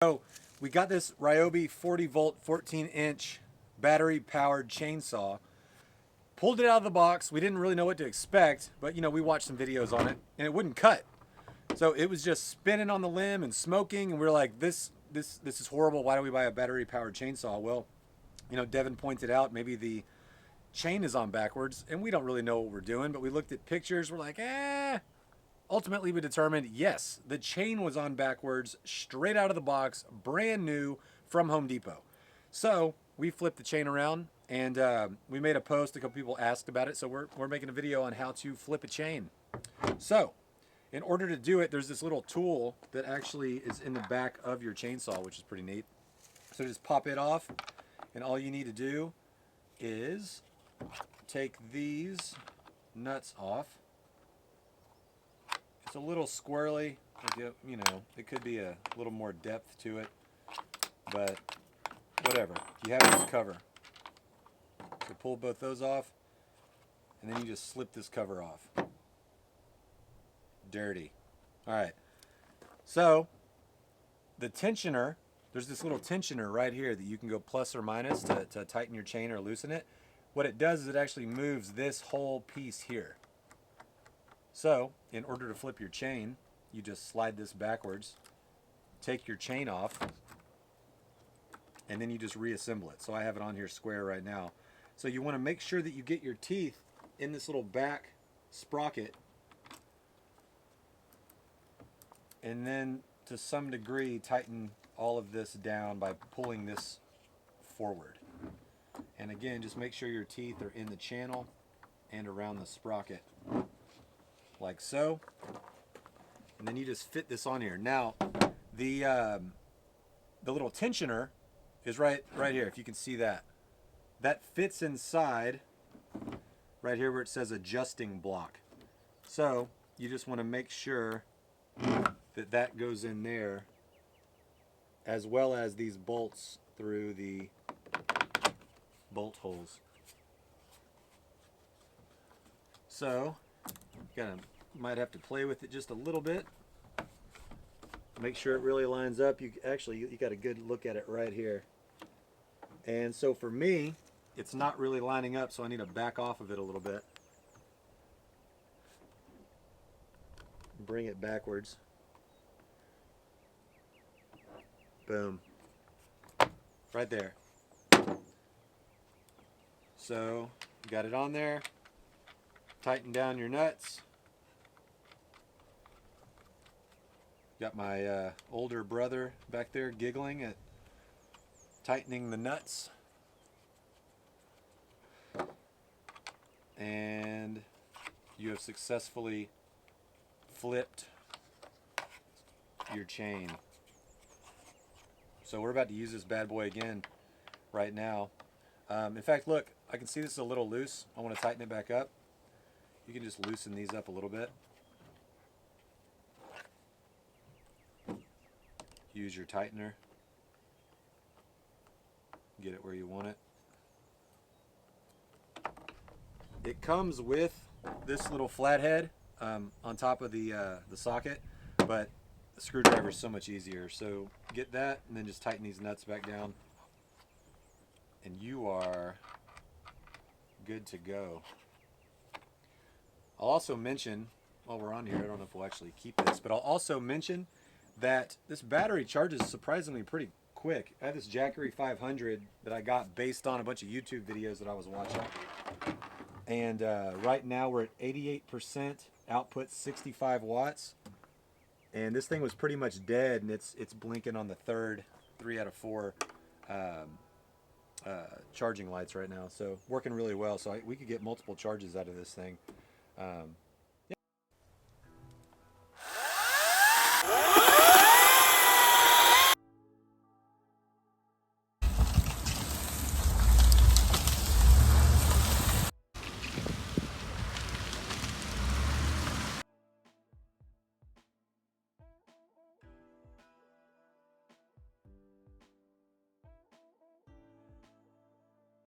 So we got this Ryobi 40 volt 14-inch battery powered chainsaw. Pulled it out of the box. We didn't really know what to expect, but you know, we watched some videos on it and it wouldn't cut. So it was just spinning on the limb and smoking, and we were like, this is horrible. Why don't we buy a battery powered chainsaw? Well, you know, Devin pointed out maybe the chain is on backwards, and we don't really know what we're doing, but we looked at pictures, we're like, ultimately we determined, yes, the chain was on backwards, straight out of the box, brand new from Home Depot. So we flipped the chain around, and we made a post. A couple people asked about it, so we're making a video on how to flip a chain. So in order to do it, there's this little tool that actually is in the back of your chainsaw, which is pretty neat. So just pop it off, and all you need to do is take these nuts off. It's a little squirrely, you know, it could be a little more depth to it, but whatever. You have this cover. So pull both those off, and then you just slip this cover off. Dirty. All right. So the tensioner, there's this little tensioner right here that you can go plus or minus to tighten your chain or loosen it. What it does is it actually moves this whole piece here. So in order to flip your chain, you just slide this backwards, take your chain off, and then you just reassemble it. So I have it on here square right now. So you want to make sure that you get your teeth in this little back sprocket, and then to some degree tighten all of this down by pulling this forward. And again, just make sure your teeth are in the channel and around the sprocket, like so. And then you just fit this on here. Now, the little tensioner is right here, if you can see that. That fits inside right here where it says adjusting block. So you just want to make sure that that goes in there, as well as these bolts through the bolt holes. So might have to play with it just a little bit, make sure it really lines up. You got a good look at it right here. And so for me, it's not really lining up, so I need to back off of it a little bit, bring it backwards. Boom. Right there. So, got it on there. Tighten down your nuts. Got my older brother back there giggling at tightening the nuts. And you have successfully flipped your chain. So we're about to use this bad boy again right now. In fact, look, I can see this is a little loose. I want to tighten it back up. You can just loosen these up a little bit. Use your tightener. Get it where you want it. It comes with this little flathead on top of the socket, but the screwdriver is so much easier. So get that, and then just tighten these nuts back down, and you are good to go. I'll also mention, while we're on here, I don't know if we'll actually keep this, but I'll also mention that this battery charges surprisingly pretty quick. I have this Jackery 500 that I got based on a bunch of YouTube videos that I was watching. And right now we're at 88%, output 65 watts. And this thing was pretty much dead, and it's blinking on the third 3 out of 4 charging lights right now. So working really well. So we could get multiple charges out of this thing.